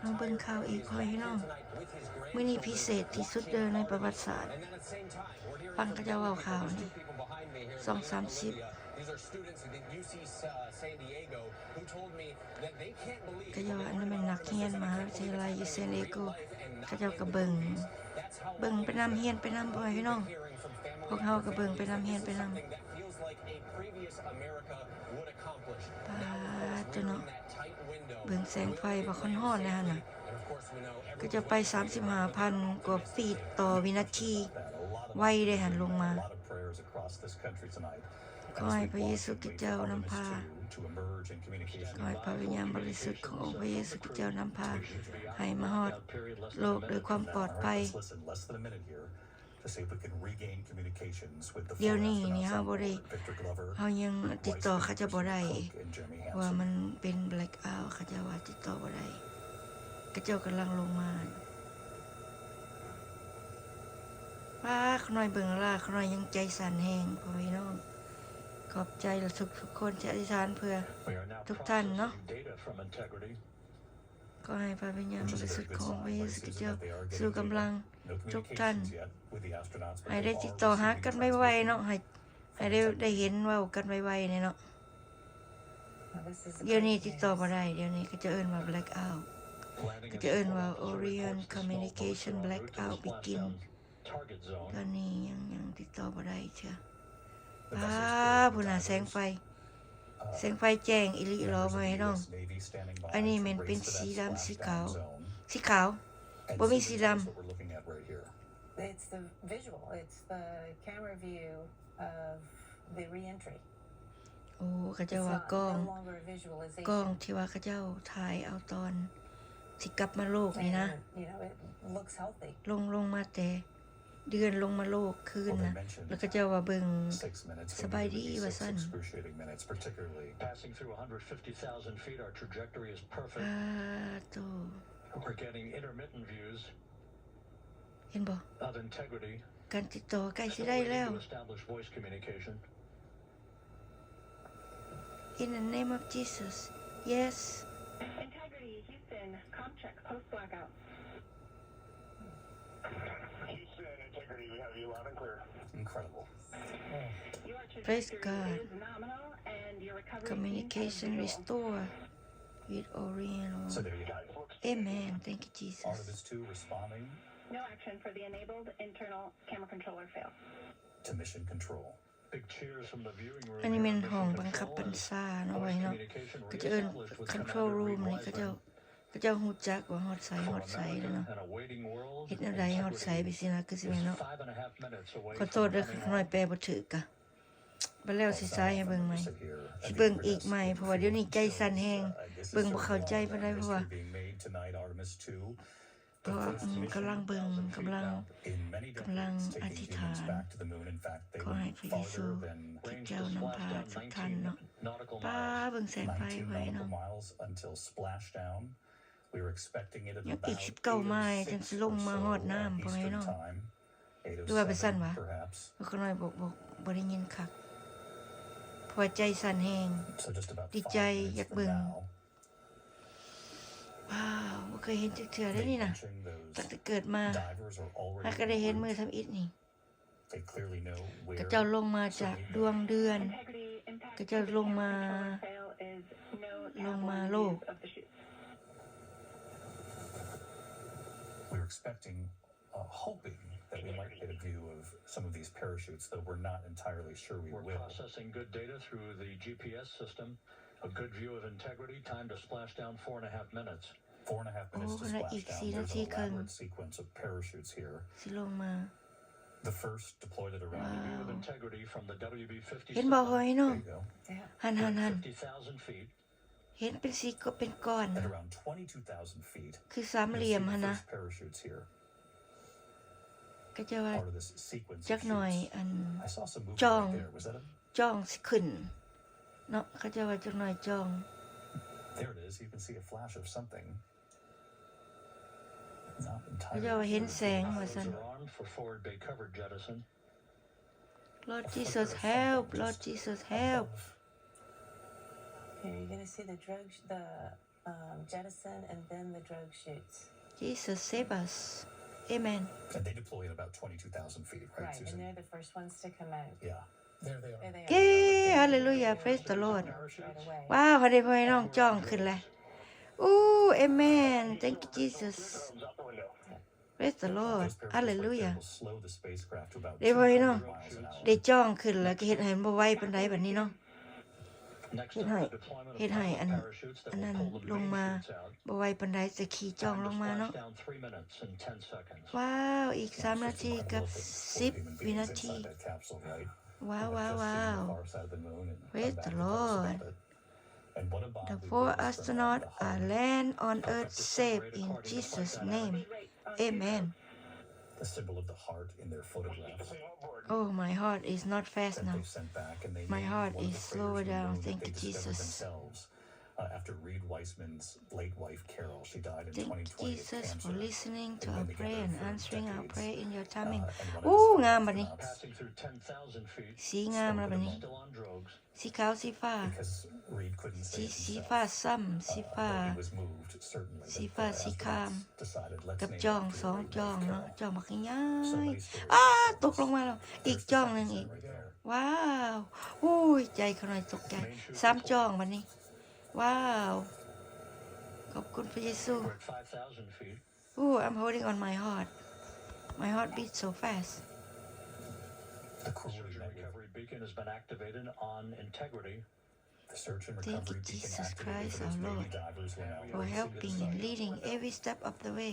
มาเบิ่งข่าวอีกพ่อพี่น้องมื้อนี้พิเศษที่สุดเด้อในประวัติศาสตร์ฟังเขาเจ้าเว้าข่าวนี่2-30ก็จะว่าอันนั้นเป็นนักเรียนมหาวิทยาลัยอยู่เซนเอโกเขาเจ้าก็เบิ่งไปนำเรียนไปนำพ่อพี่น้องพวกเฮาก็เบิ่งไปนำเรียนไปนำปาดเนาะเบิ่งแสงไฟบ่ค่อนฮ้อนเลยหั่นน่ะก็จะไป 35,000 กว่าฟีตต่อวินาทีไวได้หันลงมาขอให้พระเยซูคริสต์เจ้านำพาขอให้พระวิญญาณบริสุทธิ์ขององค์พระเยซูคริสต์เจ้านำพาให้มาฮอดโลกโดยความปลอดภัยเดี๋ยวนี้นี่เฮาบ่ได้เฮายังติดต่อเขาจะบ่ได้ว่ามันเป็นแบล็คเอาท์เขาจะว่าติดต่อบ่ได้เขาเจ้ากำลังลงมาว้าขน้อยเบิ่งล่ะขน้อยยังใจสั่นแฮงพ่อพี่น้องขอบใจทุกคนที่อธิษฐานเพื่อทุกท่านเนาะก็ให้พระวิญญาณบริสุทธิ์ของพระเยซูคริสต์เจ้าสู่กำลังทุกท่านให้ได้ติดต่อหากันไวๆเนาะให้ได้เห็นเว้ากันไวๆเนี่ยเนาะเดี๋ยวนี้ติดต่อบ่ได้เดี๋ยวนี้ก็จะเอิ้นว่า black out ก็จะเอิ้นว่า Orion Communication black out begin ตอนนี้ยังติดต่อบ่ได้เชื่อพุ่นน่ะแสงไฟแจ้งอีหลีหรอพ่อพี่น้องอันนี้มันเป็นสีดำสีขาวบ่มีสีดำ It's the visual. It's the camera view of the re-entry. โอ้เขาเจ้าว่ากล้องที่ว่าเขาเจ้าถ่ายเอาตอนสิกลับมาโลกนี่นะ ลงมาแต่เดือนลงมาโลกคืนนะแล้วก็เจ้าว่าเบิ่งสบายดีว่าซั่นWe're getting intermittent views เห็นบ่ of integrity การติดต่อใกล้สิได้แล้ว In the name of Jesus yes Integrity Houston ComCheck post blackout Houston Integrity we have you loud and clear Incredible Praise God is nominal and your recovery Communication restore with Orion So there you go Amen Thank you Jesus Artemis 2 responding No action for the enabled internal camera controller fail. To mission control. Big cheers from the viewing room. อันนี้เป็นห้องบังคับบัญชาเนาะไว้เนาะก็จะเอิ้น control room นี่ก็เจ้าฮู้จักว่าฮอดไสแล้วเนาะเฮ็ดแนวใดฮอดไสไปสินะคือสิแม่นเนาะขอโทษเด้อน้อยแปลบ่ถูกกะบ่แล้วสิซ้ายให้เบิ่งใหม่สิเบิ่งอีกใหม่เพราะว่าเดี๋ยวนี้ใจสั่นแฮงเบิ่งบ่เข้าใจปานใดเพราะว่ากำลังเบิ่งกำลังอธิษฐานขอให้พระเยซูคริสต์เจ้านำพาทุกท่านเนาะป้าเบิ่งแสงไฟไว้เนาะยังอีก19ไมล์จนสิลงมาฮอดน้ำพ่อให้เนาะดูว่าเป็นสั่นวะก็น้อยบ่ได้ยินคักพอใจสั่นแฮงดีใจอยากเบิ่งว้าวบ่เคยเห็นจักเทื่อได้นี่นะตั้งแต่เกิดมาถ้าก็ได้เห็นมือทำอิฐนี่ก็เจ้าลงมาจากดวงเดือนก็เจ้าลงมาโลก We're expecting hoping that we might get a view of some of these parachutes though we're not entirely sure we will. We're processing good data through the GPS system.A good view of integrity. Time to splash down 4.5 minutes. 4.5 minutes to splash down. There's an elaborate sequence of parachutes here. The first deployed at around a view of integrity from the WB-50. เห็นบ่ฮ้อยเนาะหัน 50,000 feet. เห็นเป็นสีก็เป็นก้อน At around 22,000 feet. คือสามเหลี่ยมหั่นนะ Parachutes here. ก็จะว่า Part of this sequence. จักหน่อยอัน I saw some movement จ้อง right there. Was that จ้องสิขึ้นเนาะเขาจะว่าจักหน่อยจ้อง There it is. You can see a flash of something. เขาจะว่าเห็นแสงว่าซั่น Lord Jesus help Lord Jesus help Okay, you're going to see the jettison and then the drogue chutes. Jesus save us amen And they deploy at about 22,000 feet, right, Right, and Susan? they're the first ones to come out. Yeah. There they are. There they เย้ are. hallelujah praise the Lord Right away. ว้าวให้ได้พ่อน้องจ้องขึ้นแล้วอู้ amen thank you Jesus Drones out the window. praise the Lord Those parachutes right there hallelujah will slow the spacecraft to about ได้พ่อน้อง 200 miles an hour. ได้จ้องขึ้นแล้วก็เฮ็ดให้มันบ่ไหวปานใดบัดนี้เนาะ Next Hit up, high. the deployment of Hit high power and- parachutes that อัน will นั้น pull the ลง main มา chutes out. บ่ไหวปานใดจะขี่จ้อง Time ล to งมาเนาะ splash down 3 minutes and 10 seconds. ว้าวอีก3นาทีกับ Incredible if 10 วินาที inside that capsule, right? ว้าว And ว้าว just ว้า seen ว the far side of the moon and Praise come the back and tell us Lord. about it. And what a bond The we 4 witnessed from astronauts the are heart, land on earth safe in Jesus name amen the symbol of the heart in their photographs Say on board. oh my heart is not fast that now they sent back, and they My named heart one of is the slower craters in the down. moon that Thank they you, discovered Jesus. themselves after Reed Weissman's late wife Carol. She died in Thank 2020 of Jesus for cancer. listening to They've our been prayer and together for answering our decades. prayer in your timing And one of อู้ his งามบัดนี้ astronauts Passing through 10,000 feet, สีงามแล้วบัดนี้ still on drogues. สีขาวสีฟ้า because Reed couldn't สี say it สี himself. ฟ้าซ้ำสีฟ้า But he was moved, certainly, สี that ฟ้า the สีคราม astronauts decided, let's กับ name จ้อง it after สอง Reed จ้อง wife เนาะ Carol. จ้องบักง่าย So many stories อ้า about ตก this. ลงมาแล้วอีก There's the จ้องหนึ second งอีก scene right there. ว้าวอุ้ยใจเขาหน่อยตกใจ3จ้องบัดนี้ ว้าวขอบคุณพระเยซู We're at 5,000 feet. Ooh, I'm holding on my heart. My heart beats so fast. The The crew search and met with recovery beacon has been activated on integrity. the search and Thank you, recovery beacon Jesus activated Christ, for those our Navy Lord, divers who are now for racing to the helping site. and leading every step of the way.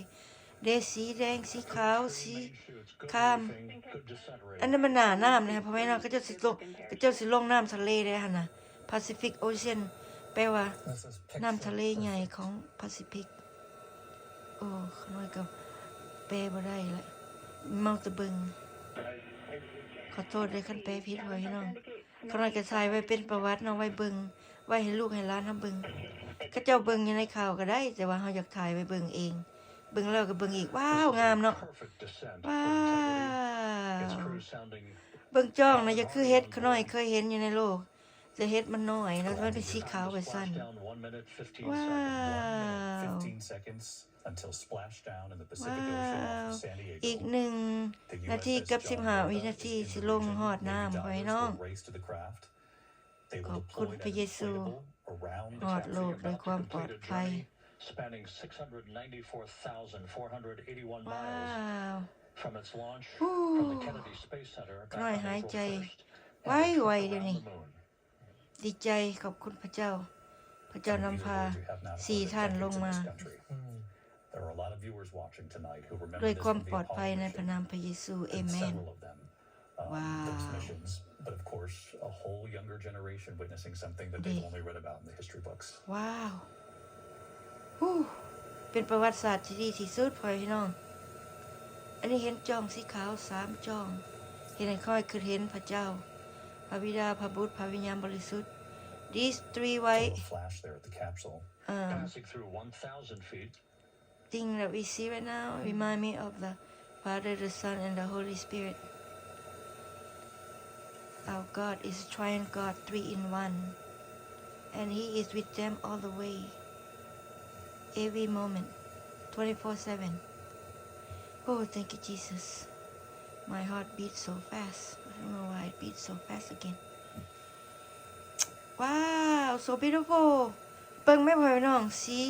เดสีแดงสีขาว Three สี main chutes, good ข้าม briefing, good descent อัน rate. นั้นมันหน้าน้ำนะคะเพราะไม่น้องก็จะสิลงน้ำทะเลได้หั่นน่ะ Pacific Ocean แปลว่า This is picture น้ำทะเลใหญ่ perfect. ของ Pacific โอ้ขน้อยก็แปลบ่ได้ละเมาแตะเบิงขอโทษด้วยคันแปลผิดไว้พี่น้องขน้อยก็ถ่ายไว้เป็นประวัติเนาะไว้เบิงไว้ให้ลูกให้หลานเฮาเบิงก็เจ้าเบิงอยู่ในข่าวก็ได้ แต่ว่าเฮาอยากถ่ายไว้เบิงเอง เบิงแล้วก็เบิงอีก ว้าว This is งาม a เนาะ perfect descent for ว้า integrity. Its ว crew sounding เบิ่งจ้องนะอย่าคือเฮ็ดขน้อยเคยเห็นอยู่ในโลกแต่เฮ็ดมันน้อยแล้วมันเป็นสีขาวไปสั้น splashdown 1 minute 15 ว้า seconds. ว 15 seconds until splashdown in the Pacific ว้า Ocean ว off of San Diego. อีก1 นาทีกับ15 วินาทีสิลงหอดน้ำไว้น้อง They ข will อบคุณ deploy พระ an เยซู inflatable around ห the อดโล capsule. กด้วยความปลอด Complete a ภัย journey spanning 694,481 ว้า miles ว from its launch ฮู้ from the Kennedy Space Center back น้อย on หาย April ใจ 1st ไวๆเดี๋ยวนี้ around the moon. ดีใจขอบคุณพระเจ้า พระเจ้านำพา Some viewers who have not สี่ heard of ท่าน decades ลง in มา this country. There are a lot of viewers watching tonight who remember ด้วย this ความ from ปลอ the ดภัย Apollo ในพระ mission นามพระเยซู เอ and เมน several of them. Those missions, but of course, a whole younger generation witnessing something that they've only read about in the history books. ว้าวฮู้เป็นประวัติศาสตร์ที่ดีที่สุดพ่อพี่น้อง อันนี้เห็นจ้องสีขาว3จ้อง เห็นให้ค่อยคือเห็นพระเจ้า พระบิดา พระบุตร พระวิญญาณบริสุทธิ์ These three A white little flash there at the capsule. Passing through 1,000 feet, thing that we see right now remind me of the Father, the Son, and the Holy Spirit. Our God is a triune God, 3 in 1. And He is with them all the way. Every moment. 24/7. Oh, thank you, Jesus. My heart beats so fast. I don't know why it beats so fast again. Wow, so beautiful. เบิ่งแม่พ่อพี่น้อง see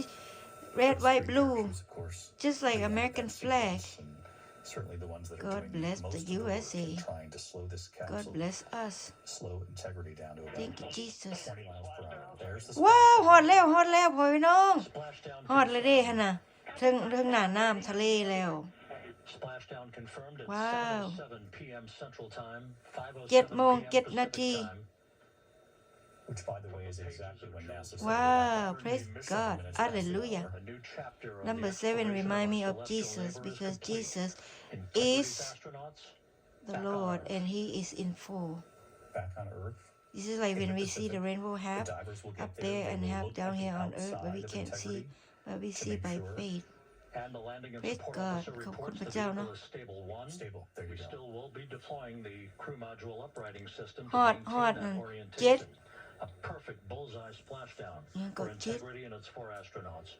red, Those white, three blue. parachutes, of course, Just like bring out American that flag. sequence, and certainly the ones that are God doing bless most the of the work USA. in trying to slow this God capsule, bless us. slow integrity down to about Thank you, Jesus. 20 miles per hour. There's the ว้าว splash. ฮอดแล้วพ่อพี่น้อง splashdown ฮอดเลยเด้หั่นน่ะถึงหน้าน้ำทะเลแล้ว Splashdown confirmed at Wow. 7:07 p.m. Central Time, 7 โมง 5:07 7 p.m. นาที Pacific Time. Which, by the way, is exactly when NASA said Wow, about praise 7 God. minutes past the Hallelujah. hour. A new chapter of Number the 7 exploration remind me our of celestial Jesus neighbor because complete. Jesus Integrity is astronauts the back on Lord Earth. and He is in full. Back on Earth, This is like In when the we see the Pacific, rainbow the half divers will up get there there. and They will half look down at the here on earth, but we outside of can't see integrity what we to see make by sure faith. And the landing and Praise support God. officer ขอบคุณ reports พระ the เจ้า vehicle เนาะ is stable 1. Stable. There We you go. still will be deploying the crew module uprighting system to ฮอด maintain that นั่น orientation. 7 a perfect bullseye splashdown Yeah, for go jet. Integrity and its 4 astronauts.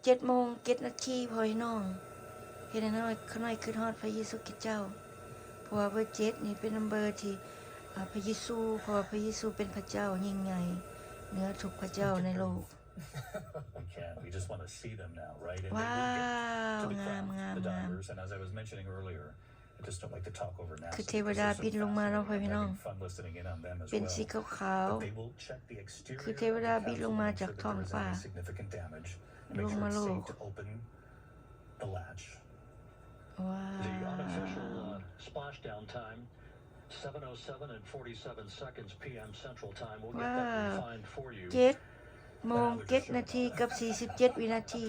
7 โมง 7 นาทีพ่อพี่น้องเฮ็ดให้น้อยขน้อยขึ้นฮอดพระเยซูคริสต์เจ้าเพราะว่าเบอร์ 7 นี่เป็นนัมเบอร์ที่พระเยซูเพราะว่าพระเยซูเป็นพระเจ้ายิ่งใหญ่เหนือทุกพระเจ้าในโลก We can. We just want to see them now, right? And ว้า they ว will get to be งาม crowned, the งาม divers. And as I was mentioning earlier, I just don't like to talk over NASA. คือเทวดา because บิน they're ล so งมาเนาะ fascinating. พ่อพี่ I'm น้อง having fun listening in on them as เป็นสี well. ขาว But they will check the exterior คือเทวดา of the บินลง capsule มา to จาก make ท้อง sure that ฟ้า there isn't any significant damage. And ล make ง sure มา it's โลก safe to open the latch. ว้า The ว unofficial splashdown time, 7:07 and 47 seconds p.m. Central Time. We'll get that Wow. refined for you. 7 โมง 7 นาทีกับ 47 วินาที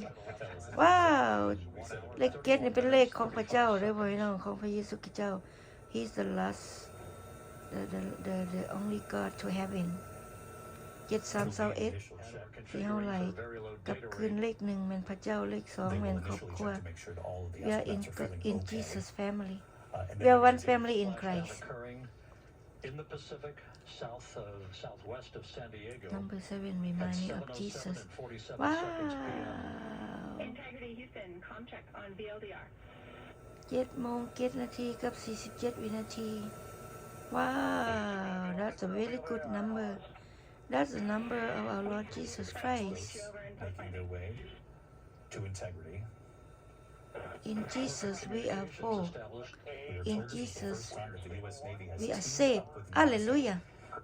ว้าว เลข 7 นี่เป็นเลขของพระเจ้าเด้อพ่อพี่น้องของพระเยซูคริสต์เจ้า He's the last the only God to heaven 7321 ที่เฮาไล่กับคืนเลข 1 แม่นพระเจ้าเลข 2 They แม่น will ครอบ initially ครัว check to make sure that all of the We are in astronauts are feeling okay. Jesus family And We then are there one is a family in Splashdown Christ occurring in the Pacific, southwest of San Diego. Number 7 At remind me of 7:07 Jesus and 47 ว้า seconds p.m. ว Integrity Houston, comm check on VLDR. 7 โมง 7 นาทีกับ 47 วินาที ว้าว That's a very good number That's the number of our Lord Jesus Christ making their way to integrity. In Jesus we are full Established. We are In told this is the Jesus, first time that the U.S. Navy has we are teamed saved up with NASA Hallelujah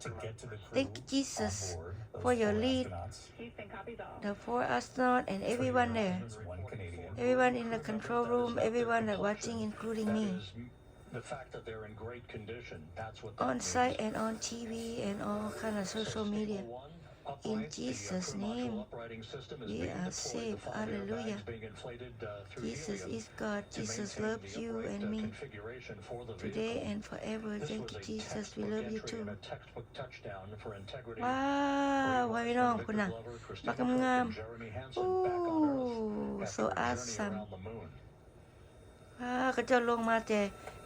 to get to the crew Thank you, Jesus, on board those for your 4 lead. astronauts, Houston copies all. The 4 astronauts and 3 everyone there Americans, 1 Canadian. Everyone in the control room Everyone that watching including That me is the fact that they're in great condition. That's what that on means. site and on TV and all kind of social media In Jesus' name, we are safe. Hallelujah. Jesus is God. Jesus loves you and me today and forever. Thank you, Jesus. We love you too. ว้าวพ่อพี่น้องคุณน่ะบักงามๆโอ้ so awesome ว้าวก็จะลงมาแ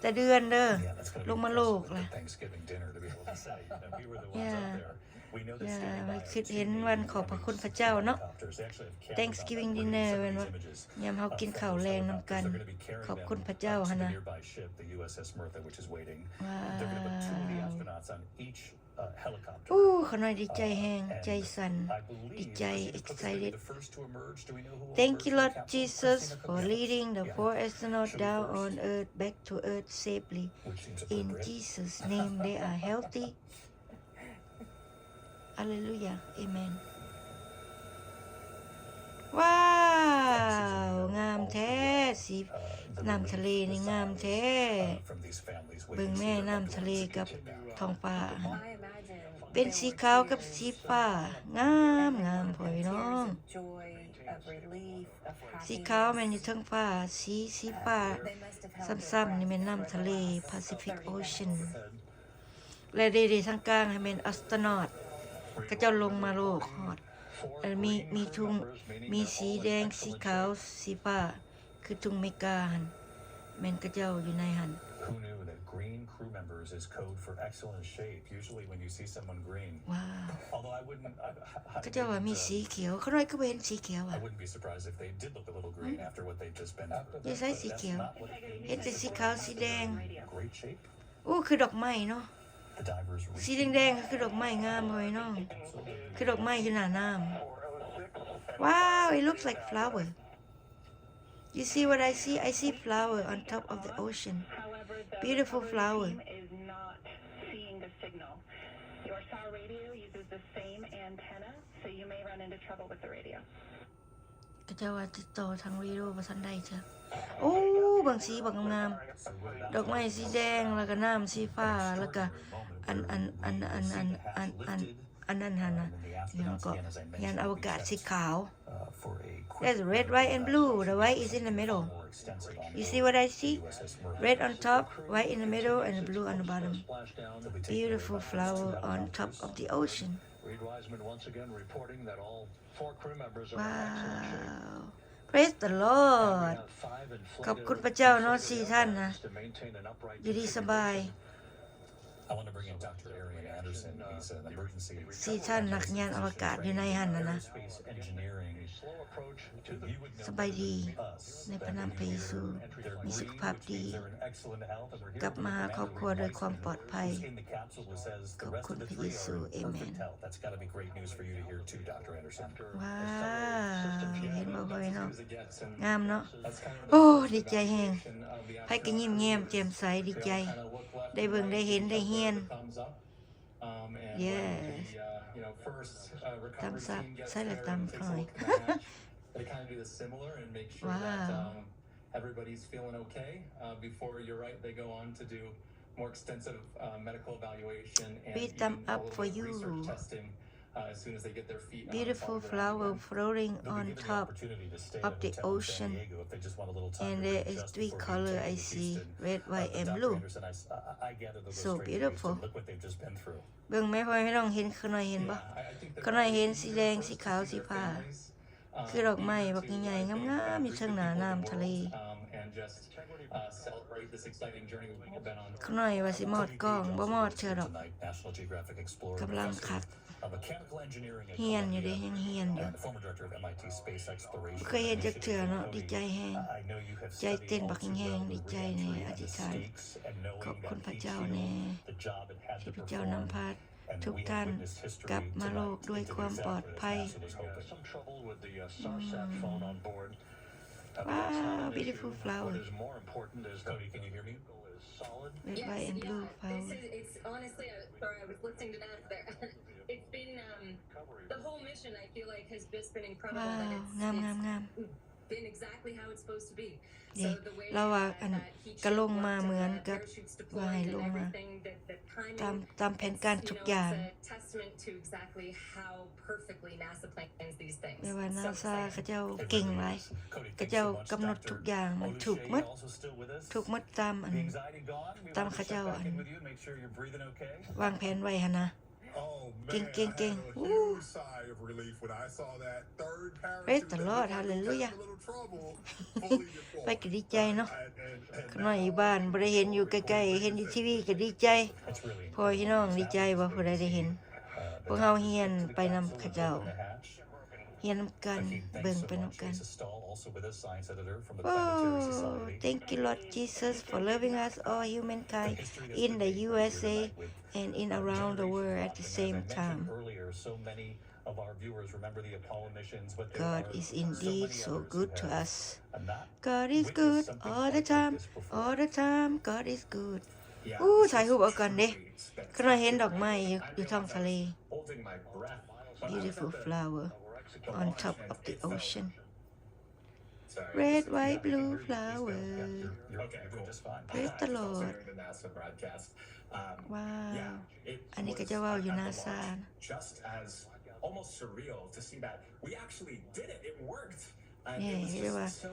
ต่เดือนเด้อ Yeah, that's gonna be ลงมาโลก impressive ล่ะ with the Thanksgiving dinner to be able to say, we were the ones Yeah. up there. We know that อย่า standing ไป by คิด our เห็น team วัน Navy ขอบพระ having คุณพระ six เจ้าเนาะ helicopters. They actually have cameras Thanksgiving on that dinner where แม่ you น can ว่า see some images ยามเฮากินข้าวแลงนํกัน because they're going to be carrying ขอบคุณพระเจ้า them หั่น to น่ะ the nearby ship, the USS Mirtha, which is waiting. ว้า They're going to put 2 of the ว astronauts on each helicopter. อู้ขน้อยดีใจแฮง And ใจสั่น I believeดีใจ Brazil Cook is gonna be excited the first to emerge. Do we know who will Thank emerge you from the Lord capsule? Jesus Christina Cook? for Yes. leading the Yeah. 4 astronauts She'll be down first. on earth back to earth safely Which seems in appropriate. Jesus name they are healthy Hallelujah Amen ว้าวงามแท้สี The น้ำทะเลนี่งามแท้ from these families เบิ่ง waiting to แม่ see their น้ำ loved ทะเล ones กับ kidnapped. ท้องฟ้า I imagine เป็นสีขาวกับสีฟ้างามงามพ่อพี่น้อง tears of joy, of relief, of สีขาวแม่น happiness. อยู่เทั้งฟ้าสีฟ้า They must have held their ซ้ำๆ breath นี่แม่น for น้ำ the ทะเล last Pacific 30 Ocean minutes. และเดๆทางกลางให้แม่นอัสโตรนอตก็เจ้าลงมาโลกฮอดมีทุ่งมีสีแดงสีขาวสีฟ้าคือทุ่งเมกาหั่นแม่นก็เจ้าอยู่ในหั่น Who knew that green crew members is code for excellent shape? Usually when you see someone green, ว้าว although I wouldn't, ก็เจ้าว่ามีสีเขียวเขาน้อยก็บ่เห็นสีเขียว I อ่ะ wouldn't be surprised if they did look a little green after what they've just been through. อย่าใส่สีเขียว Not what เห็นแต่สีขาวสีแดง great shape. อู้คือดอกไม้เนาะ The divers สี reached แดงๆก็คือดอกไม้งามพ่อพี่น้องคือดอกไม้อยู่หน้าน้ำว้าว it looks like flower You see what I see? I see flower on top of the ocean. However, the Beautiful recovery flower. team is not seeing the signal. Your SAR radio uses the same antenna, so you may run into trouble with the radio. ก็จะว่าติดต่อทางวีดีโอบ่ทันได้เจ้ะโอ้บางสีบางงามดอกไม้สีแดงแล้วก็น้ำสีฟ้าแล้วก็อันนั้นหั่นน่ะยังก็ยานอวกาศสีขาว for a There's red, white and blue. The white is in the middle. more extensive on You see what I see? USS Mirtha. Red on top, white in the middle and blue on the bottom. Splashdown. They'll be taken Beautiful over by flower two on top helicopters. of the ocean. Reed Wiseman once again reporting that all 4 crew members are in excellent shape. Wow. Praise the And we Lord. have 5 inflated ขอบคุณพระเจ้าเนาะ4ท่านนะ to maintain an upright อยู่ดีสบาย configuration. I want to bring in Dr. Arian Anderson. He's an emergency สี่ท่านนักยานอวกาศอยู่ในหันน่ะนะ aerospace engineering. Slow approach to the You would know สบายดี us. ในพระนามพระเยซู They're มีสุข green, ภาพ which ดี means they're in excellent health, and we're here กลับ with มาหา Commander ครอบครัว Reed โดยความ Weitzman, ปลอดภัย who's in the capsule that says the rest of the ขอบคุณพระ three เยซู are in Amen perfect health. That's got to be great news for you to hear too, Dr. Anderson. ว้าเห็นบ่พ่อพี่น้อง งามเนาะ That's kind of โอ้ ดีใจแฮง the of the ไผก็ยิ้มแย้มแจ่มใสดีใจ kind of look left ได้เบิ่งได้เห็นได้เฮียน thumbs up. And Yes. the first recovery Thumbs up. team gets Say there like and thumb takes a high. look at the match. They kind of do this similar and make sure that Wow. everybody's feeling okay before you're right. They go on to do more extensive medical evaluation and Big even thumb a up little for bit of research you. testing as soon as they get their feet Beautiful on the flower ground. floating They'll be on given the top opportunity to stay of at a the hotel in San ocean. Diego if they just want a little time And to there is readjust three before color being I taken to see, Houston. red, white and Dr. blue. Anderson, I gather those So are straight beautiful. Houston. Look what they've just been through. เบิ่งแม่พ่อพี่น้องเห็นข้างในเห็นบ่ I think that ข้างในเห็น these สี are แดง first สี to ขาว see สี their ฟ้า families, คือดอกไม้ even บัก to, ใหญ่ I ๆ think, งามๆอยู่ greet เทิงห the น้า people of น้ำ the ทะเล world, and just celebrate this exciting journey we've all been on. ข้างในว่าสิมอดกล้องบ่มอดเชื่อดอก Tonight, National Geographic Explorer กำลัง Professor คัก of Mechanical Engineering at เฮียนอยู่เด้ Columbia ยังเฮียนอยู่ and the former director of MIT Space Exploration บ่เคยเห็นจักเทื่อเนาะดีใจแฮง I know you have ใจเต้น studied บัก all too แฮง well ดี the ใจแน่ reentry อ and ธิ the ษฐาน stakes and ขอบ knowing คุณ that พระ Heat เจ้า Shield, แน่ the job it had ที่ to พระเจ้านำ perform, พา and ทุก we have ท่าน witnessed history กลับมาโลก tonight ด้วย into ความปลอด exactly ภัย as NASA was hoping. some trouble with the SARSAT phone on board. But Wow, that's not an beautiful issue. flower. What is more important is the Cody, can you hear me? vehicle is solid. red Yes, white and blue yeah. flower It's honestly, sorry, I was listening to that there. It's been, the whole mission, I feel like, has just been incredible. ว้า That ว it's งามๆ been exactly how it's supposed to be. Yeah. So the way เราว่า that อัน Heat ก็ลง Shield มา worked เหมือน and the กับ parachutes ว่าให้ deployed ล and งมา everything, the timing, ตามแผนการ it's, ทุกอย่าง it's a testament to exactly how perfectly NASA plans these things. แปลว่า So NASA exciting. เขาเจ้า It เก่ง really หลาย is. Cody, เขา thanks เจ้า so much. กำหนด Dr. ทุกอย่างมัน Oluseyi ถูกหมด also still with us. ถูกหมดตามอัน The anxiety gone? We Tam want to khá check chào back in anh. with you and make sure you're breathing okay. วางแผนไว้หั่นนะ Oh, King, man, king, I king. had a Woo. huge sigh of relief when I saw that third Praise parachute the that Lord. looked like it was Hallelujah. having a little trouble fully deployed. ไปก็ดีใจเนาะ And ขน้อยอยู่บ้านบ่ได้เห็นอยู่ใกล้ๆเห็นอยู่ทีวีก็ดีใจ It's really พ่อพี่น้องดีใจว่าผู้ใดได้เห็น พวกเฮาเฮียนไปนำเขาเจ้า เฮียนนำกัน เบิ่งไปนำกัน Oh, thank you Lord Jesus for loving us all humankind in the USA and in around the world at the same time. God is indeed so good to us. God is good all the time, all the time. God is good. อู้ถ่ายรูปเอาก่อนเด้ขน้อยเห็นดอกไม้อยู่ท้องทะเล holding my breath. Beautiful flower on top of the ocean. Sorry, Red, this is white, the blue beginning flower. Okay, cool. Praise the I was Lord. hearing the NASA broadcast. ว้าว Yeah, it อันนี้ก็ was จะเว้าอยู่ at the NASA launch just as almost surreal to see that we actually did it. It worked. And Yeah, it was เรียกว่า just so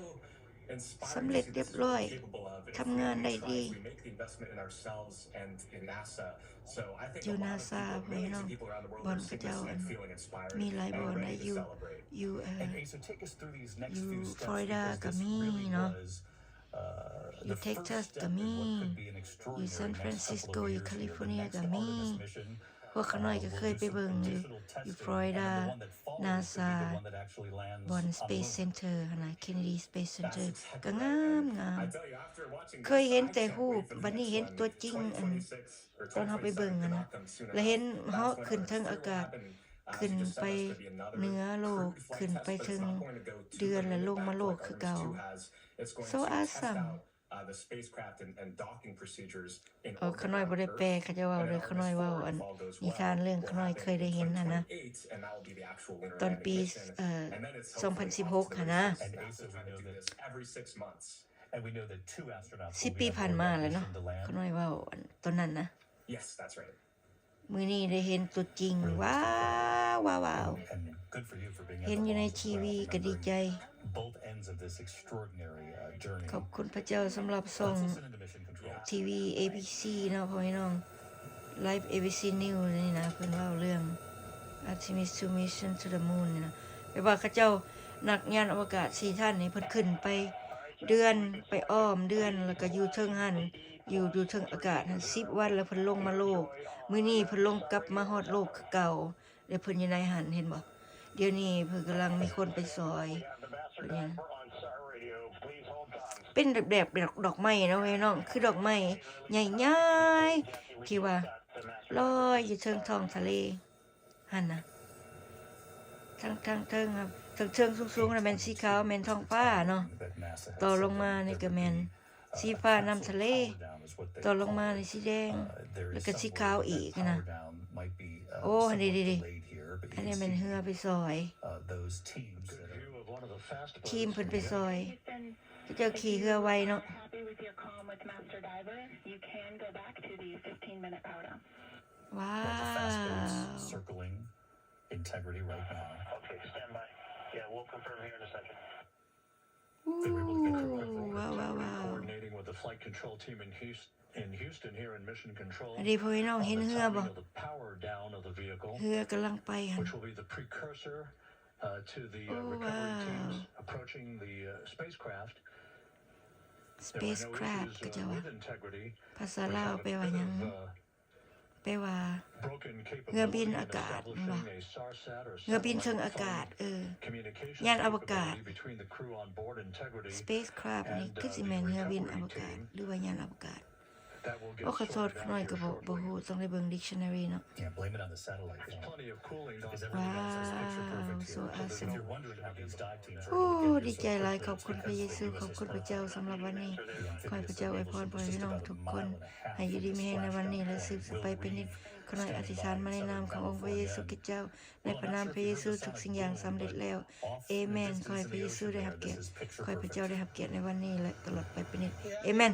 inspiring สำเร็จ to see เรียบ this is ร้ what อย we're capable of if ทำงาน we ได้ try, ดี if we make the investment in ourselves and in NASA. So I think อยู่ a lot of NASA people, พี่ millions น้อง of people around the world บอ are ลเขา seeing เจ้า this อัน and feeling inspired มีหลายบอล and นะ ready อยู่ to celebrate. อยู่ And Asa, take us through these next You few steps Florida because ก็ this มี really เนาะ was อยู่ the Texas first ก็ step มี in what could be an อยู่ extraordinary San next Francisco couple of อยู่ years here. The California next ก็ part มี of this mission พวกขน้อยก็เคยไปเบิ่งอยู่ อยู่ Florida NASA บน Space Center หั่นน่ะ Kennedy Space Center ก็งามงาม I tell you, after watching เคยเห็นแต่รูปบัดนี้เห็นตัวจริงอันตอนเฮาไปเบิ่งอะนะแล้วเห็นเฮาขึ้นเทิงอากาศ ขึ้นไปเหนือโลก ขึ้นไปถึงเดือนและลงมาโลกคือเก่า So awesome ขน้อยบ่ได้แปลเขาจะเว้าเลยขน้อยเว้าอันนิทานเรื่องขน้อยเคยได้เห็นหั่นนะตอนปี2016หั่นนะ And Asa, we know that every 6 months. And we know that 2 astronauts 10 ปี will be ผ่าน on มา board แล้ว that เนาะ mission to land. ขน้อยเว้าอันตอนนั้นนะ Yes, that's right. มื้อนี้ได้เห็นตัวจริง ว้าวว้าวว้าว And good for you for being เห็น able อยู่ to ใน launch ที as วี well, ก็ดีใจ remembering both ends of this extraordinary journey. ขอบคุณพระเจ้าสำหรับส่ง Let's listen into mission control. ทีวี ABC เนาะพ่อพี่น้อง Live ABC News นี่นะเพิ่นเว้าเรื่อง Artemis 2 Mission to the Moon นี่นะแปลว่าเขาเจ้านักยานอวกาศ4ท่านนี่เพิ่นขึ้นไป เดือนไปอ้อมเดือนแล้วก็อยู่เทิงหันอยู่เทิงอากาศหัน10 วันแล้วเพิ่นลงมาโลกมื้อนี้เพิ่นลงกลับมาฮอดโลกคือเก่าแล้วเพิ่นอยู่ในหันเห็นบ่เดี๋ยวนี้เพิ่นกำลังมีคนไปซอยเป็นแบบดอกไม้นะเว้ยน้องคือดอกไม้ใหญ่ๆที่ว่าลอยอยู่เทิงท้องทะเลหั่นน่ะทั้งเทิงครับเทิงสูงๆน่ะแม่นสีขาวแม่นท้องฟ้าเนาะ that NASA had ต่อ said ลงมา that นี่ there ก็ would แม่น be, สีฟ้าน้ำทะเล power down is what they ต่อลงมา call นี่ it. สีแดง There แล้ว is ก็ some สี worry ขาว that อีก power นะ down might be โอ้ somewhat ดี delayed here, but อัน you นี้ can แม่น see เรือไปซอย those teams Good that are view of one of the fast boats. ทีมเพิ่นไปซอย Houston, เจ้าขี่เรือไวเนาะ happy with your comm with Master Diver, you can go back to the 15-minute power down. ว้า the fast boats ว circling integrity right now. Okay, stand by. Yeah, we'll confirm here in a second. They were able to get through quickly. ว้าว Coordinating with the flight control team in Houston here in Mission Control. อันนี้พ่อพี่น้อง on เห็น the เรือบ่ timing of the power down of the vehicle, เรือกำลังไปหั่น which will be the precursor to the Oh, recovery wow. teams approaching the spacecraft. There were no spacecraft issues ก็จะว่า with integrity. ภาษา We ลาว had แปล a ว่า bit หยัง of แปลว่า broken เรือบิ capability น in อากาศ establishing a SARSAT or เรือบินเชิง satellite อากาศ phone communication ยานอวกาศ capability between the crew on board Integrity. spacecraft นี่คือสิแม่นเรือบินอวกาศหรือว่ายานอวกาศ That will get โอ้ขอโทษ sorted หน่อย out ก็ here บ่ shortly. ฮู้ต้องได้เบิ่ง dictionary เนาะ Yeah, blame it on the satellite. There's plenty of cooling on Because the everything else is picture perfect so here. So awesome. if you're wondering how these dive teams are โอ้ able to ดี get ใจ here หลาย so ขอบคุณ quickly, พระเย it's ซู because ขอบคุณพระเจ้าสำหรับวันนี้ the ขอให้พระเจ้าอวยพรพวกพี่น้องทุกคน amphibious ให้อยู่ดีมีแรงในวันนี้และสืบไปเป็นนิจขอให้อธิษฐานมาในนามขององค์พระเยซูคริสต์เจ้าในพระนามพระเยซูทุกสิ่งอย่างสำเร็จแล้วเอเมนขอให้พระเยซูได้รับเกียรติขอให้พระเจ้าได้รับเกียรติในวันนี้และตลอดไปเป็นนิจเอเมน